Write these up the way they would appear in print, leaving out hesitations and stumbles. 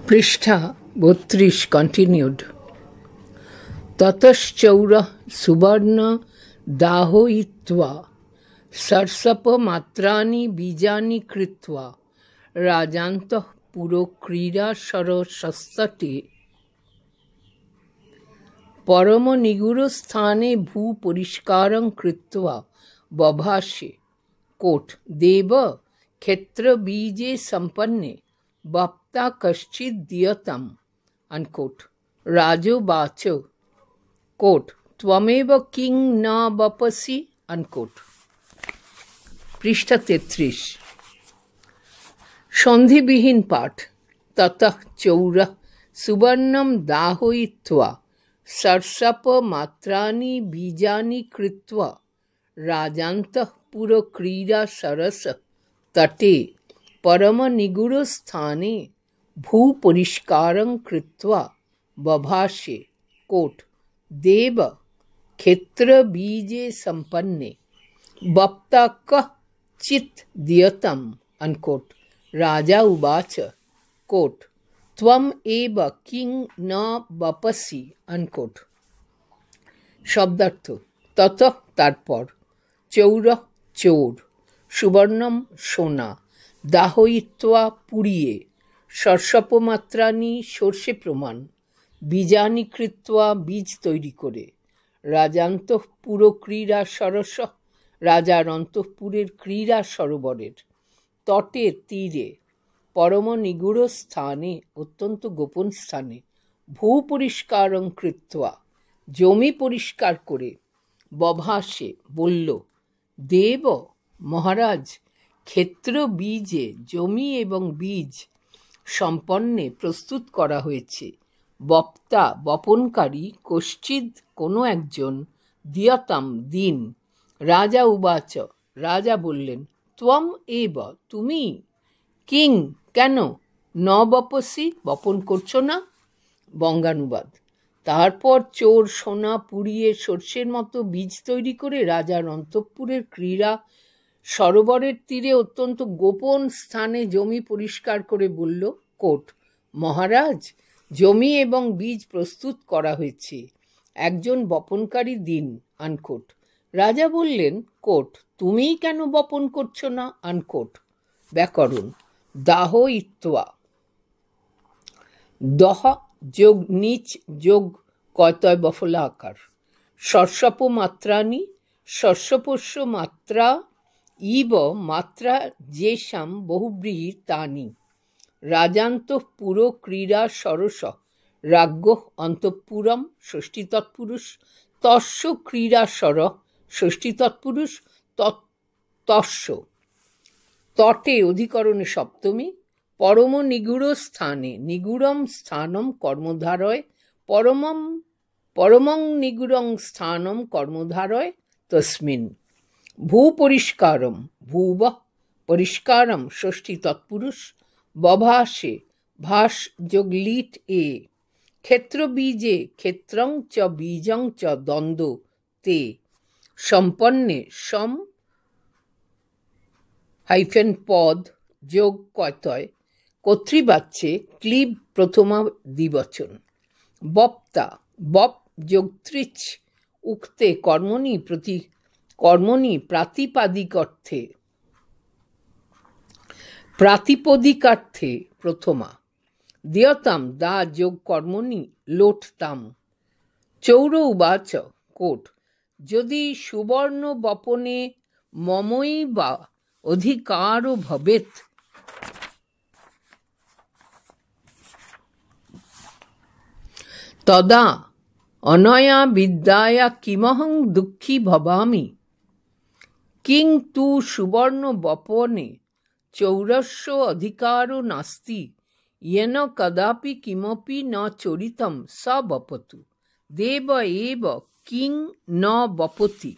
पृष्ठा 32 continued. ततश्चौरः सुवर्ण दाहोयित्वा सर्षपमात्राणि बीजानि कृत्वा राजान्तः पुरोक्रीडासरसस्तटे परमनिगूढस्थाने भूपरिष्कारं कृत्वा बभाषे कोट देव क्षेत्रबीजे सम्पन्ने वक्ता कश्चित् दीयताम् अनकोट राजोवाच कोट त्वमेव किं न वपसि अनकोट। पृष्ठ 33 सन्धिविहीन पाठ। ततः चौरः सुवर्णं दाहयित्वा सर्षपमात्राणि बीजानि कृत्वा राजान्तः पुरक्रीडासरस तटे परमनिगूढस्थाने भूपरिष्कारं कृत्वा बभाषे कोट देव क्षेत्रबीजे सम्पन्ने वक्ता कश्चित् दीयताम् अनकोट राजा उवाच कोट त्वम् एव किं न वपसि अनकोट। शब्दार्थ ततः तारपर चौर चोर सुवर्णम सोना दाहयित्वा पुड़िए सर्षपमात्रानि सर्षे प्रमाण बीजानि कृत्वा बीज तैरी करे राजान्तःपुर क्रीड़ा सरस राजार अंतःपुरेर क्रीड़ा सरोवरेर तटे तीरे परम निगूढ़ स्थाने अत्यंत गोपन स्थाने भूपरिष्कारं कृत्वा जमी परिष्कार करे बभाषे बोल्ल देव महाराज क्षेत्र बीजे जमी एवं बीज सम्पन्ने प्रस्तुत करा हয়েছে वक्ता बपनकारी कश्चित् कोनो एकजन दीयताम दिन। राजा उवाच राजा बोलें त्वम एव तुमी किं केन न वपसि बपन करछो ना। बंगानुबाद तारपर चोर सोना पुड़िए सर्षेर मतो बीज तैरी करे राजार अंतःपुरेर क्रीड़ा सरोवरेर तीरे अत्यंत गोपन स्थाने जमी परिष्कार करे बोल्ल कोट महाराज जमी एवं बीज प्रस्तुत करा हয়েছে एकजन बपनकारी दिन अनकोट। राजा बोलें कोट तुमी केन बपन करछो ना अनकोट। व्याकरण दाहयित्वा दह जोग नीच जोग कयतय बफला आकार सर्षपमात्रानि सर्षपोष्य मात्रा इव मात्रा जेषां बहुव्रीहि तानि राजान्तःपुर क्रीड़ा सरस राज्ञो अंतःपुरम षष्ठी तत्पुरुष तस्य क्रीड़ासर षष्ठी तत्पुरुष तस्य तटे अधिकरणे सप्तमी परम निगूढ़ स्थाने निगूढ़ं स्थानं कर्मधारय परमं निगूढ़ं स्थानं कर्मधारय तस्मिन् भूपरिष्कारं भूवः परिष्कारं षष्ठी तत्पुरुष बभाषे भाष जोग लीट ए क्षेत्र बीजे क्षेत्रं च बीजं च द्वंद्व ते सम्पन्ने सम हाइफेन पद जोग कयतय कर्तृवाच्ये क्लीब प्रथमा द्विवचन वक्ता बप जोग त्रिच उक्ते कर्मणि प्रातिपदिकार्थे प्रथमा दीयताम दा जोग कर्मणि लोटताम। चौर उवाच कोट यदि सुवर्ण बपने ममैव अधिकारो भवेत् तदा अनया विद्याया किमहं दुःखी भवामि किं तु सुवर्ण बपने चौरस्य अधिकारो नास्ति येन कदापि किमपि न चोरितं स वपतु देव एव किं न वपति।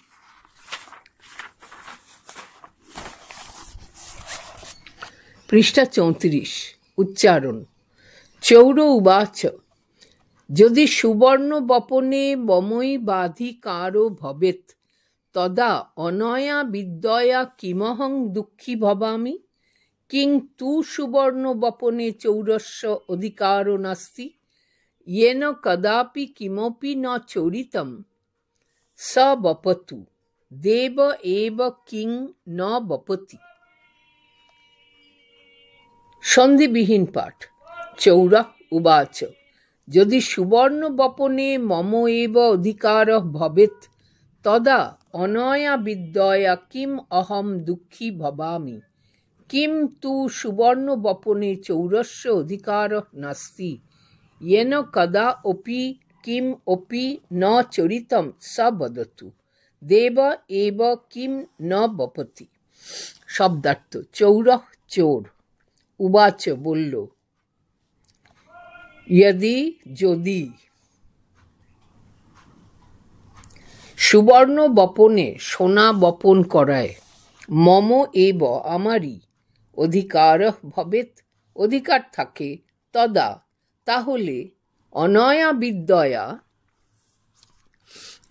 पृष्ठ 34 उच्चारण चौर उवाच यदि सुवर्ण बपने ममैवाधिकारो भवेत् तदा अनया विद्यया किमहं दुःखी भवामि কিং তু সুবর্ণ বপনে চৌরস্য অধিকারো নাস্তি येन कदापि किमपि न चोरितं स बपतु देव एव किं न बपति। সন্ধিবিহীন পাঠ। চৌরः উবাচ যদি সুবর্ণ বপনে মম এব অধিকারः ভবেत् তদা অনয়া বিদ্যয়া কিম অহম দুঃখী ভবামি কিম তু সুবর্ণ বপনে চৌরস্য অধিকারः নাস্তি येन कदा अपि किम अपि न चरितं स वदतु देव एव किम न बपति। शब्दार्थ। चौरः चोर, उवाच बोल्ल यदि यदि সুবর্ণ বপনে সোনা বপন করায় মম এব আমারই অধিকার ভবেত অধিকার থাকে তদা তাহলে অনয়া বিদ্যয়া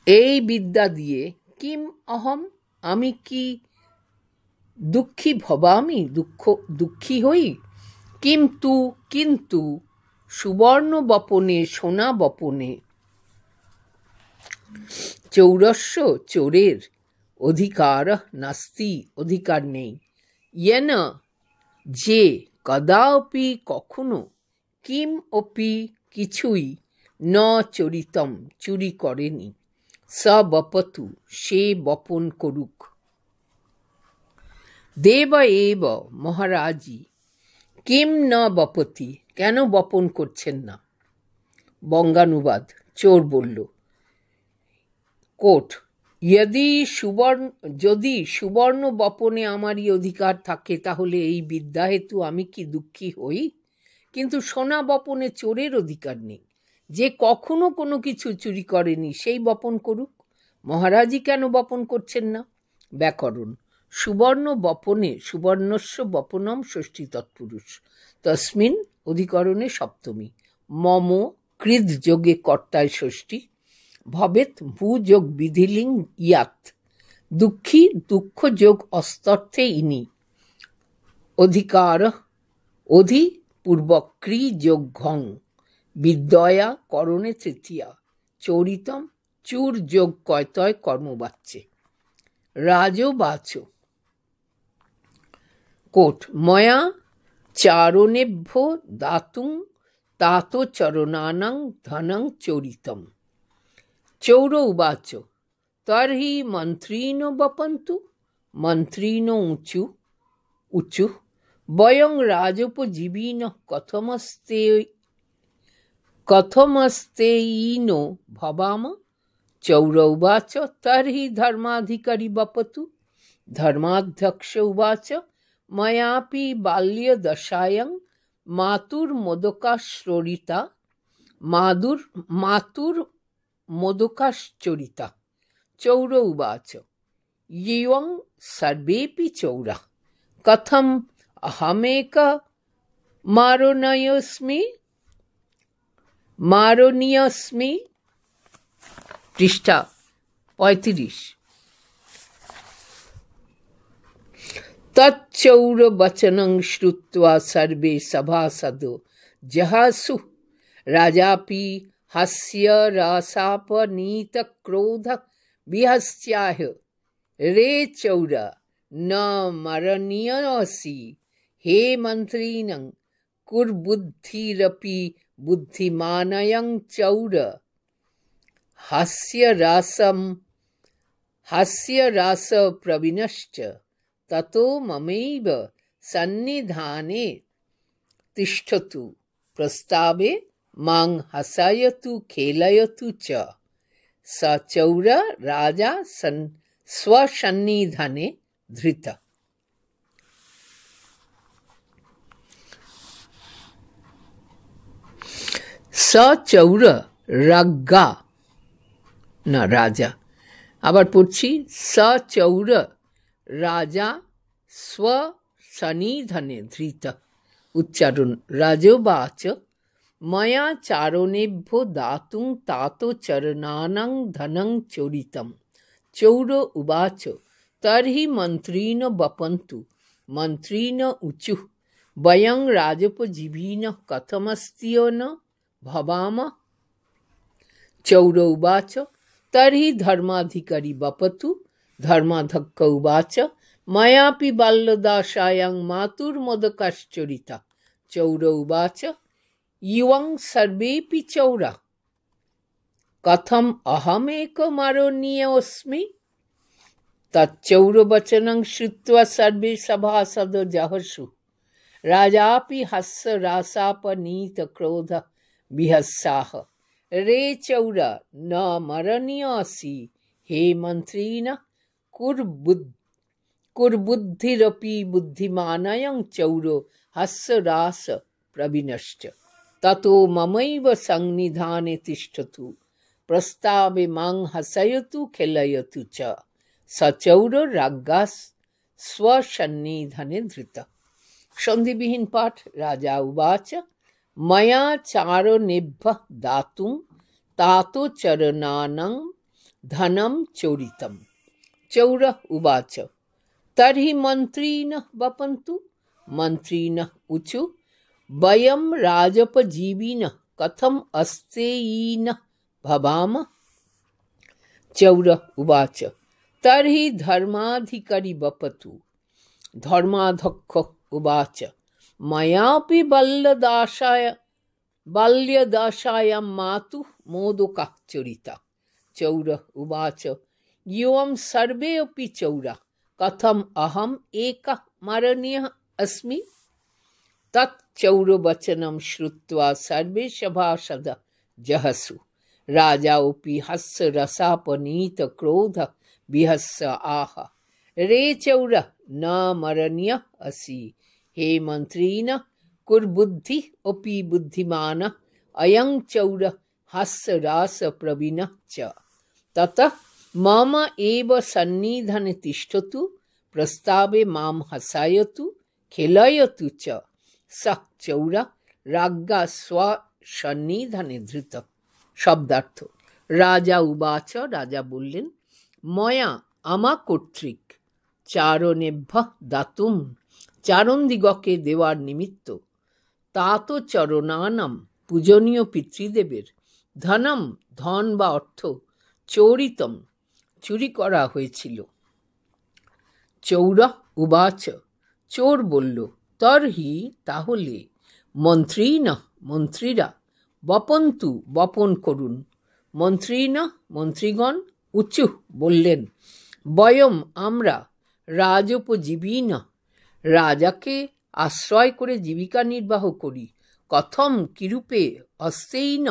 এই বিদ্যা দিয়ে কিম অহম আমি কি দুঃখী ভবামি দুঃখী হই কিন্তু কিন্তু সুবর্ণ বপনে সোনা বপনে চৌরস্য চোরের অধিকার নাস্তি অধিকার নেই येन যে কদাপি কখনো কিম অপি কিছুই ন চরিতম চুরি করেনি স বপতু সে বপন করুক। দেব এব মহারাজি কিম ন বপতি কেন বপন করছেন না। বঙ্গানুবাদ। চোর বলল কোট যদি সুবর্ণ বপনে আমারই অধিকার থাকে তাহলে এই বিদ্যা হেতু আমি কি দুঃখী হই কিন্তু সোনা বপনে চোরের অধিকার নেই যে কখনো কোনো কিছু চুরি করেনি সেই বপন করুক। মহারাজই কেন বপন করছেন না। ব্যাকরণ। সুবর্ণ বপনে সুবর্ণস্য বপনম ষষ্ঠী তৎপুরুষ তস্মিন অধিকরণে সপ্তমী মম কৃদ যোগে কর্তায় ষষ্ঠী ভবেত ভূযোগ বিধিলিং ইয়াত দুঃখী দুঃখ যোগ অস্তর্থে ইনি অধিকার অধি পূর্বক ক্রি যোগ ঘং বিদ্যয়া করণে তৃতীয়া চরিতম চুর যোগ কয়তয় কর্মবাচ্যে। রাজবাচ কোট ময়া চারণেভ্য দাতুং তাত চরণানাং ধনং চরিতম। চৌর উবাচ তর্হি মন্ত্রীণ বপন্তু মন্ত্রীণ উচু বয়ং রাজোপজীবিন কথমস্তেয়ীনো ভবাম। চৌর উবাচ তর্হি ধর্মাধিকারী বপতু। ধর্মাধ্যক্ষ উবাচ ময়াপি বাল্যদশায়ং মাতুর্মোদকাশ্চরিতা মাতুর্মোদকাশ্চরিতা। চৌর উবাচ ইয়ং সর্বেপি চৌরা কথম अहमेक मारणीयस्मि। पृष्ठा 35। तच्चौरवचनं श्रुत्वा सर्वे सभासदो जहासु राजापि हास्यरसापनीतक्रोध विहस्याह रे चौर न मरणीयसि हे मंत्रीनं कुर्बुद्धिरपि बुद्धिमानयं चौर हास्यरासप्रवीणश्च ततो ममैव सन्निधाने तिष्ठतु प्रस्तावे मां हसयतु खेलयतु च। स चौर राजा स्वसन्निधाने धृत। स चौर রাজ্ঞা না রাজা। আবার পড়ছি স চৌর রাজা स्वसन्निधाने धृत। उच्चारण। राजोवाच मया चारणेभ्यो दातुं तातो चरणानां धनं चोरितं। चौर उवाच तर्हि मन्त्रिणो वपन्तु मन्त्रिण ऊचुः वयं राजोपजीविनः कथमस्त्यो न भवाम। चौर उवाच तर्हि धर्माधिकारी वपतु। धर्माध्यक्ष उवाच मयापि बाल्यदासायां मातुर्मोदकाश्चरिता। चौर उवाच युवं सर्वेऽपि चौरा कथम् अहमेकमारोनीयोऽस्मि। तच्चौरवचनं श्रुत्वा सर्वे सभासदो जहर्षु। राजापि हास्यरासापनीतक्रोध विहस्साः। रे चौर न मरणीयोऽसि हे मन्त्रिण कुर्बुद्धिरपि बुद्धिमानयं चौरो हास्यरास प्रवीणश्च। ततो ममैव सन्निधाने तिष्ठतु प्रस्तावे मां हसयतु खेलयतु च। स चौरो राज्ञा स्वसन्निधाने धृत। सन्धिविहीन पाठ। राजा उवाच मया चारणेभ्यः दातुं तातो चरणानां धनं चोरितं। चौर उवाच तर्हि मन्त्रिणः वपन्तु। मन्त्रिणः ऊचु वयं राजोपजीविनः कथम् अस्तेयिनः भवाम। चौर उवाच तर्हि धर्माधिकारी वपतु। धर्माध्यक्ष उवाच मयापि बाल्यदासायां मातुः मोदकाः चोरिता। चौर उवाच युवं सर्वे अपि चौरा कथम् अहम् एकः मारणीयः अस्मि। तच्चौरवचनं श्रुत्वा सर्वे सभासदः जहसु। राजापि हास्यरसापनीतक्रोध विहस्य आह। रे चौर न मरणीयः असि हे मन्त्रिण कुर्बुद्धि अपि बुद्धिमानः अयं चौर हास्यरासप्रवीणः च। ततः मम एव सन्निधाने तिष्ठतु प्रस्तावे मां हसायतु खेलयतु च। स चौर राज्ञा स्वसन्निधाने धृत। शब्दार्थ। राजा उवाच राजा बोललेন मया আমা কর্তৃক চারণেভ্যः দাতুম চারণদিগকে দেওয়ার নিমিত্ত তাতো চরণানাম পূজনীয় পিতৃদেবের ধনম ধন বা অর্থ চৌরিতম চুরি করা হয়েছিল। চৌর উবাচ চোর বলল তর্হি তাহলে মন্ত্রীণ মন্ত্রীরা বপন্তু বপন করুন। মন্ত্রীণ মন্ত্রীগণ উঁচু বললেন বয়ম আমরা রাজোপজীবিন রাজাকে আশ্রয় করে জীবিকা নির্বাহ করি। কথম কিরূপে অস্তেইন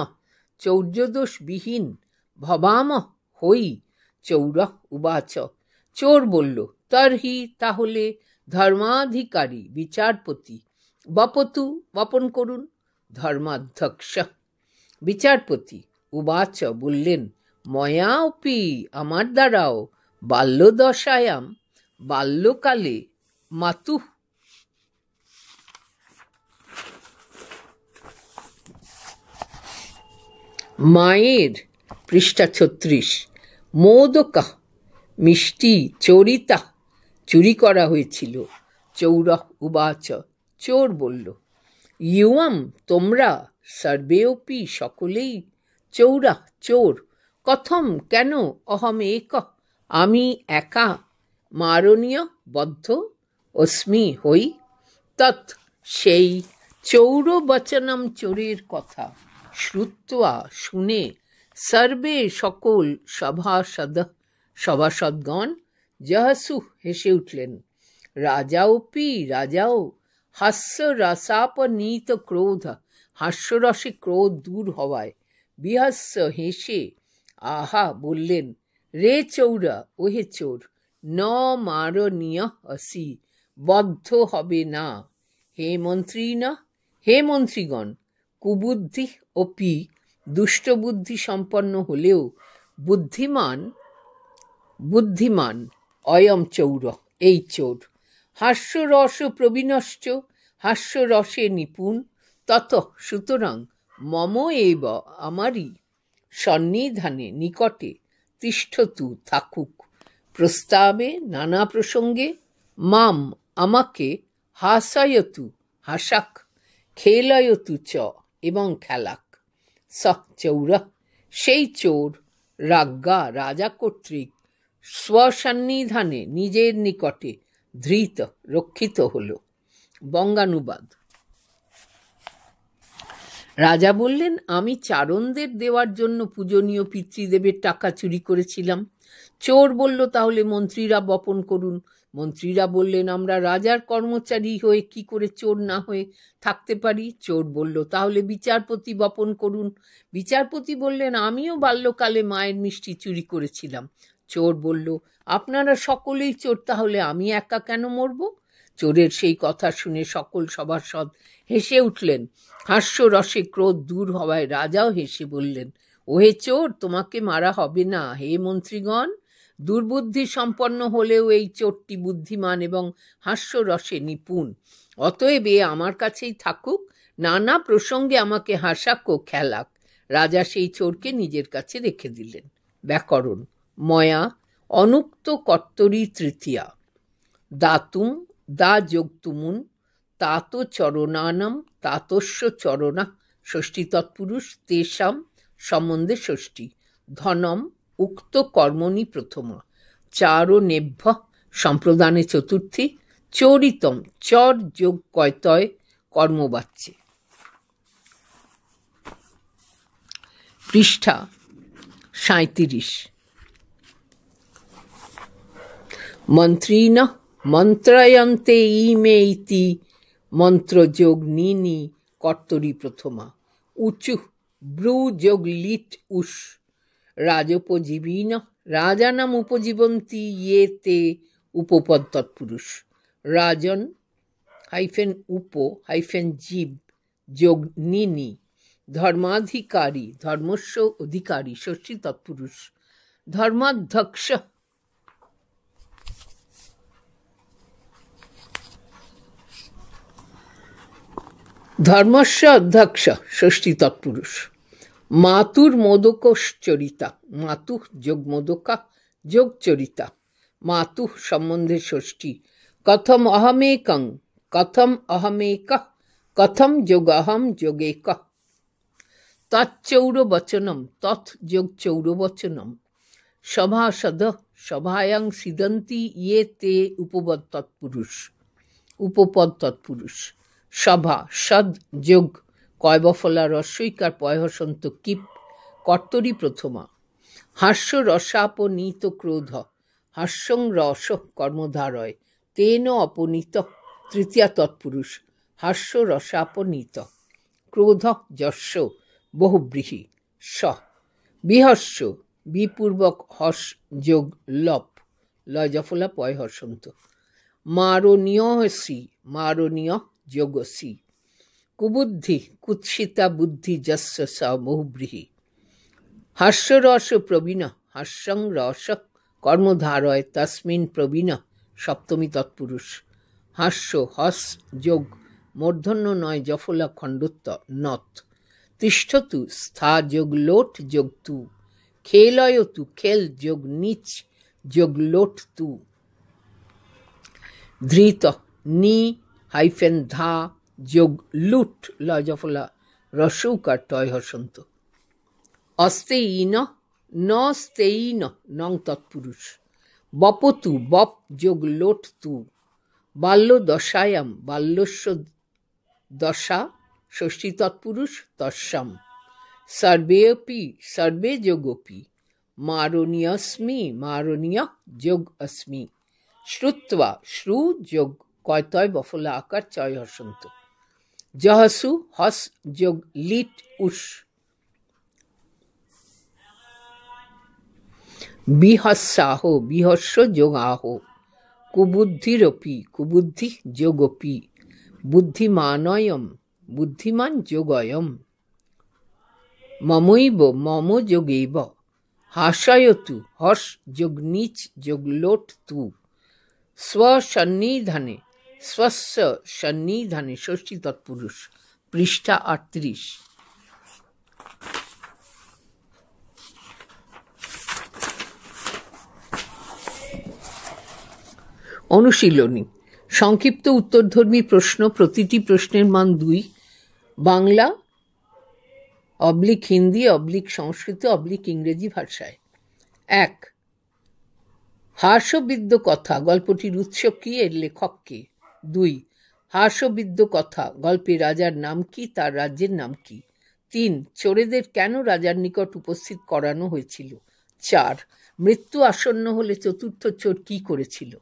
চৌর্যদোষবিহীন ভবাম হই। চৌর উবাচ চোর বলল তর্হি তাহলে ধর্মাধিকারী বিচারপতি বপতু বপন করুন। ধর্মাধ্যক্ষ বিচারপতি উবাচ বললেন ময়াপি আমার দ্বারাও বাল্যদশায়াম বাল্যকালে মাতুঃ মায়ের পৃষ্ঠা ৩৬ মোদকা মিষ্টি চোরিতা চুরি করা হয়েছিল। চৌর উবাচ চোর বলল ইউয়াম তোমরা সর্বেপি সকলেই চৌরা চোর। কথম কেন অহম এক আমি একা মারণীয় বদ্ধ অস্মি হই। তৎ সেই চৌরবচনম চোরের কথা শ্রুত্বা শুনে সর্বে সকল সভাসদগণ জহসু হেসে উঠলেন। রাজাও হাস্যরসাপনীত ক্রোধ হাস্যরসে ক্রোধ দূর হওয়ায় বিহাস্য হেসে আহা বললেন রে চৌরা ওহে চোর ন মারণীয় আসি বদ্ধ হবে না। হে মন্ত্রীগণ কুবুদ্ধি অপি দুষ্টবুদ্ধি সম্পন্ন হলেও বুদ্ধিমান অয়ম চৌর এই চোর। হাস্যরস প্রবীণশ্চ হাস্যরসে নিপুণ। তত সুতরাং মম এব আমারই সন্নিধানে নিকটে তিষ্ঠতু থাকুক। প্রস্তাবে নানা প্রসঙ্গে মাম আমাকে হাসায়তু হাসাক, খেলায়তু চ এবং খেলাক। স চৌরা সেই চোর, রাজ্ঞা রাজা কর্তৃক স্বসন্নিধানে নিজের নিকটে ধৃত রক্ষিত হল। বঙ্গানুবাদ। রাজা বললেন, আমি চারণদের দেওয়ার জন্য পূজনীয় পিতৃদেবের টাকা চুরি করেছিলাম। চোর বলল, তাহলে মন্ত্রীরা বপন করুন। মন্ত্রীরা বললেন, আমরা রাজার কর্মচারী হয়ে কি করে চোর না হয়ে থাকতে পারি? চোর বলল, তাহলে বিচারপতি বপন করুন। বিচারপতি বললেন, আমিও বাল্যকালে মায়ের মিষ্টি চুরি করেছিলাম। চোর বলল, আপনারা সকলেই চোর, তাহলে আমি একা কেন মরব? চোরের সেই কথা শুনে সকল সভাসদ হেসে উঠলেন। হাস্যরসে ক্রোধ দূর হওয়ায় রাজাও হেসে বললেন, ওহে চোর, তোমাকে মারা হবে না। হে মন্ত্রীগণ, দুর্বুদ্ধি সম্পন্ন হলেও এই চোরটি বুদ্ধিমান এবং হাস্যরসে নিপুণ। অতএব এ আমার কাছেই থাকুক, নানা প্রসঙ্গে আমাকে হাসাক ও খেলাক। রাজা সেই চোরকে নিজের কাছে রেখে দিলেন। ব্যাকরণ। ময়া অনুক্ত কর্তরি তৃতীয়া। দাতুম দা যোগ তুমুন তাত চরণানাম তাতস্য চরণা ষষ্ঠী তৎপুরুষ তেষাম সম্বন্ধে ষষ্ঠী। ধনম উক্ত কর্মণি প্রথমা। চারো নেভ্য সম্প্রদানে চতুর্থী। চরিতম চর যোগ কয়তয় কর্মবাচ্যে। পৃষ্ঠা 37। মন্ত্রীণ মন্ত্রয়ন্তে ইমে ইতি মন্ত্রযোগ নিনি কর্তরি প্রথমা। উচু ব্রু যোগ লিট উষ রাজোপজীবীন রাজানাম উপজীবন্তি ইয়ে তে উপপদ তৎপুরুষ। রাজন উপ জীব যোগ নিনি ধর্মাধিকারী ধর্মস্য অধিকারী ষষ্ঠী তৎপুরুষ। ধর্মাধ্যক্ষ ধর্মস্য অধ্যক্ষ ষষ্ঠী তৎপুরুষ। মাতুর মোদকশ্চরিতা মাতুঃ যোগ মোদকা যোগ চরিতা। মাতুঃ সম্বন্ধে ষষ্ঠী। কথম অহমেকং কথম অহমেকঃ কথম যোগহম যোগেকঃ। তচ্চৌরবচনম তৎ যোগ চৌরবচনম। সভাসদ সভায়াং সিদন্তি ইয়ে তে উপপদ তৎপুরুষ। উপপদ তৎপুরুষ। সভা সদ যোগ কয়বফলা রস্যইকার পয়হসন্ত কিপ কর্তরি প্রথমা। হাস্য রসাপনীত ক্রোধ হাস্যং রস কর্মধারয় তেন অপনীত তৃতীয়া তৎপুরুষ। হাস্য রসাপনীত। ক্রোধ যস্য বহুব্রীহি স। বিহস্য বিপূর্বক হস যোগ লপ লয়জফলা পয়হসন্ত। মারণীয়সি মারণীয় যোগসি। কুবুদ্ধি কুৎসিতা বুদ্ধি যস্য স বহুব্রীহি। হাস্যরস প্রবীণ হাস্যং রস কর্মধারয় তস্মিন প্রবীণ সপ্তমী তৎপুরুষ। হাস্য হস যোগ মূর্ধন্য নয় জফলা খণ্ডত্ব নত। তিষ্ঠতু স্থা যোগ লোট যোগ তু। খেলয়তু খেল যোগ নিচ যোগ লোট তু। ধৃত নি ধা যোগ লুট লজফলা রসৌকার টয় হসন্ত। অস্তেইন ন স্তেইন নং তৎপুরুষ। বপতু বপ যোগ লোট তু। বাল্য দশায়াম বাল্যস্য দশা ষষ্ঠী তৎপুরুষ তস্যাম। সর্বেপি সর্বে যোগপি। মারণীয়স্মি মারণীয় যোগ অস্মি। শ্রুত্বা শ্রু যোগ কয়তয় বফলা আকার চয় হসন্ত। জহসু হস যোগ লিট উষ। বিহস্যাহ বিহস্য যোগ আহ। কুবুদ্ধিরপি কুবুদ্ধি যোগপি। বুদ্ধিমানয়ম বুদ্ধিমান যোগয়ম। মমৈব মম যোগেব। হাসায়তু হস যোগ নিচ যোগ লোট তু। স্বসন্নিধানে স্বস্য সন্নিধানে ষষ্ঠী তৎপুরুষ। পৃষ্ঠা 38। অনুশীলনী। সংক্ষিপ্ত উত্তরধর্মী প্রশ্ন, প্রতিটি প্রশ্নের মান 2, বাংলা / হিন্দি / সংস্কৃত / ইংরেজি ভাষায়। 1. হাস্যবিদ্য কথা, গল্পটির উৎস কি, এর লেখক কে? 2. হাস্যবিদ্য কথা, গল্পে রাজার নাম কি, তার রাজ্যের নাম কি? 3. চোরেদের কেন রাজার নিকট উপস্থিত করানো হয়েছিল? 4. মৃত্যু আসন্ন হলে চতুর্থ চোর কি করেছিল?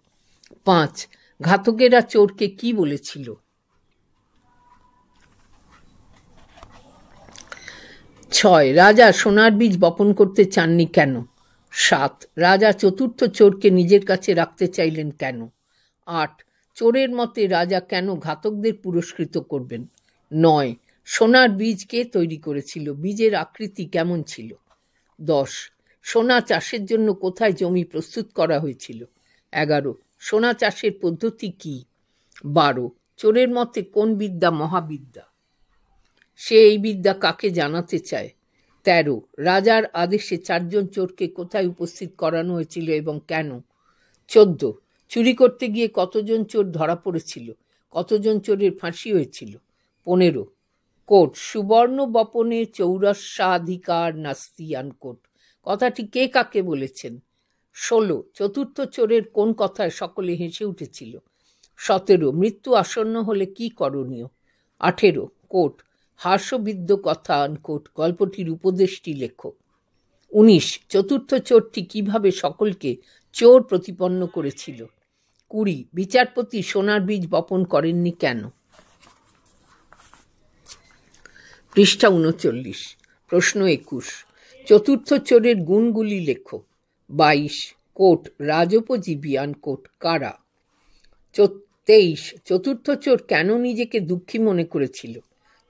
5. ঘাতকেরা চোরকে কি বলেছিল? 6. রাজা সোনার বীজ বপন করতে চাননি কেন? 7. রাজা চতুর্থ চোরকে নিজের কাছে রাখতে চাইলেন কেন? 8. চোরের মতে রাজা কেন ঘাতকদের পুরস্কৃত করবেন? 9. সোনার বীজ কে তৈরি করেছিল? বীজের আকৃতি কেমন ছিল? 10. সোনা চাষের জন্য কোথায় জমি প্রস্তুত করা হয়েছিল? 11. সোনা চাষের পদ্ধতি কি? 12. চোরের মতে কোন বিদ্যা মহাবিদ্যা? সে এই বিদ্যা কাকে জানাতে চায়? 13. রাজার আদেশে 4 জন চোরকে কোথায় উপস্থিত করানো হয়েছিল এবং কেন? 14. চুরি করতে গিয়ে কতজন চোর ধরা পড়েছিল? কতজন চোরের ফাঁসি হয়েছিল? 15. কোট সুবর্ণ বপনে চৌরস্যাধিকার নাস্তি আনকোট কথাটি কে কাকে বলেছেন? 16. চতুর্থ চোরের কোন কথায় সকলে হেসে উঠেছিল? 17. মৃত্যু আসন্ন হলে কি করণীয়? 18. কোট হাস্যবিদ্য কথা আনকোট গল্পটির উপদেশটি লেখো। 19. চতুর্থ চোরটি কিভাবে সকলকে চোর প্রতিপন্ন করেছিল? 20. বিচারপতি সোনার বীজ বপন করেননি কেন? পৃষ্ঠা 39। প্রশ্ন 21। চতুর্থ চোরের গুণগুলি লেখো। 22. কোট রাজোপজীবী আনকোট কারা? 23. চতুর্থ চোর কেন নিজেকে দুঃখী মনে করেছিল?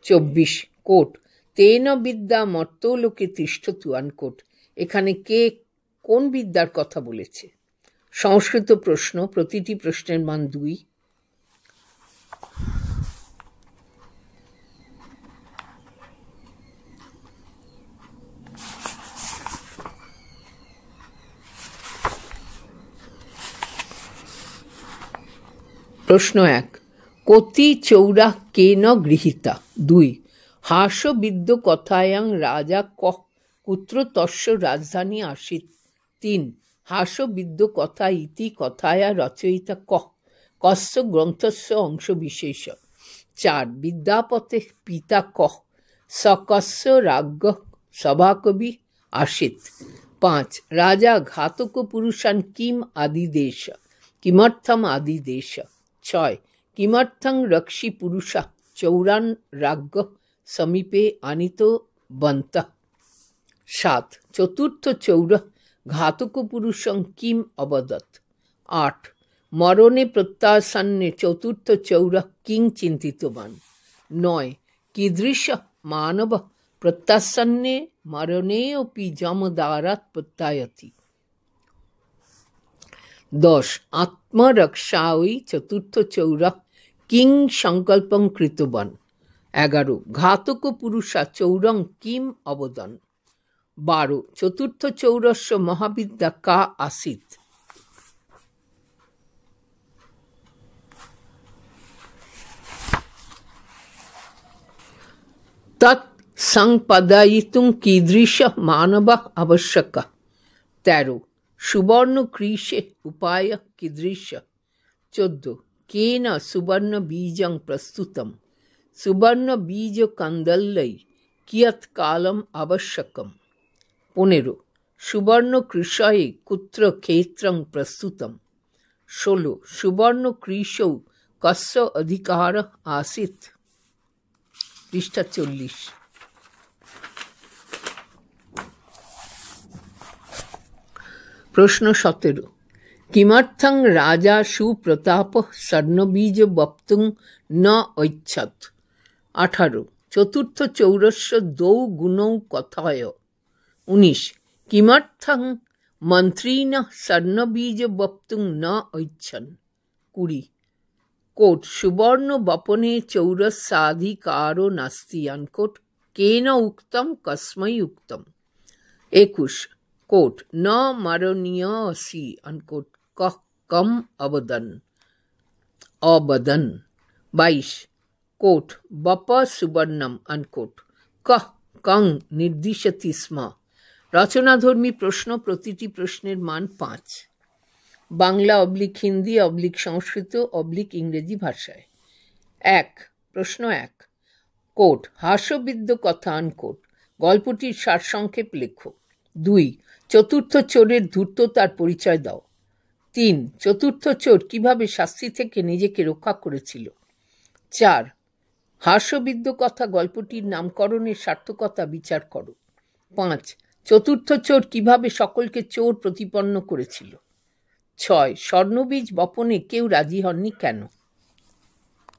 24. কোট তেন বিদ্যা মর্তলোকে তিষ্ঠতু আনকোট এখানে কে কোন বিদ্যার কথা বলেছে? সংস্কৃত প্রশ্ন, প্রতিটি প্রশ্নের মান 2। প্রশ্ন 1. কতি চৌরা কেন গৃহীতা? 2. হাস্যবিদ্য কথায়াং রাজা কহ কুত্র তস্য রাজধানী আসিত? 3. হাস্যবিদ্য কথা ইতি কথায়া রচয়িতা কহ কস্য গ্রন্থস্য অংশ বিশেষ? 4. বিদ্যাপতে পিতা কহ সকস্য রাজ্ঞ সভাকবি আসিত? 5. রাজা ঘাতক পুরুষান কিম আদিদেশ কিমর্থম আদিদেশ? 6. কিমর্থং রক্ষি পুরুষা চৌরান রাজ্ঞ সমীপে আনিত বন্ত? 7. চতুর্থ চৌর ঘাতক পুরুষং কিম অবদত? 8. মরণে প্রত্যাসন্নে চতুর্থ চৌর কিং চিন্তিতবান? 9. কীদৃশ মানব প্রত্যাসন্নে মরণেऽপি যমদারাৎ প্রত্যায়তি? 10. আত্মরক্ষায় চতুর্থ চৌর কিং সংকল্পং কৃতবান? 11. ঘাতক পুরুষা চৌরং কিম অবদন? 12. চতুর্থ চৌরস্য মহাবিদ্যা কা আসিত? তৎ সংপাদয়িতুং কীদৃশ মানব আবশ্যক? 13. সুবর্ণ কৃষে উপায় কীদৃশ? 14. কেন সুবর্ণ বীজং প্রস্তুতম? সুবর্ণ বীজ কন্দল্যৈ কিয়ৎ কালম আবশ্যকম? 15. সুবর্ণ কৃষয়ে কুত্র ক্ষেত্রং প্রস্তুতম? 16. সুবর্ণ কৃষৌ কস্য অধিকার আসিত? পৃষ্ঠা 40। প্রশ্ন 17. কিমর্থং রাজা সুপ্রতাপ স্বর্ণবীজ বপ্তুং ন ঐচ্ছত? 18. চতুর্থ চৌরস্য দ্বৌ গুণৌ কথায়? 19. কিমর্থং মন্ত্রিণঃ স্বর্ণবীজ বপ্তুং ন ঐচ্ছন? 20. কোট সুবর্ণ বপনে চৌরস্যাধিকারো নাস্তি আনকোট কেন উক্তম কস্मै উক্তম? 21. কোট ন মরণীয়সি আনকোট কহ কম অবদন? অবদন। 22 কোট বপ সুবর্ণম আনকোট কহ কং নির্দিশতি স্ম। রচনাধর্মী প্রশ্ন, প্রতিটি প্রশ্নের মান 5। বাংলা / হিন্দি / সংস্কৃত / ইংরেজি ভাষায়। 1 প্রশ্ন 1 কোট হাস্যবিদ্য কথা আনকোট, গল্পটির সারসংক্ষেপ লেখো। 2 চতুর্থ চোরের ধূর্ততার পরিচয় দাও। 3 চতুর্থ চোর কিভাবে শাস্তি থেকে নিজেকে রক্ষা করেছিল। 4 হাস্যবিদ্য কথা গল্পটির নামকরণের সার্থকতা বিচার করো। 5 চতুর্থ চোর কিভাবে সকলকে চোর প্রতিপন্ন করেছিল। 6 স্বর্ণবীজ বপনে কেউ রাজি হননি কেন।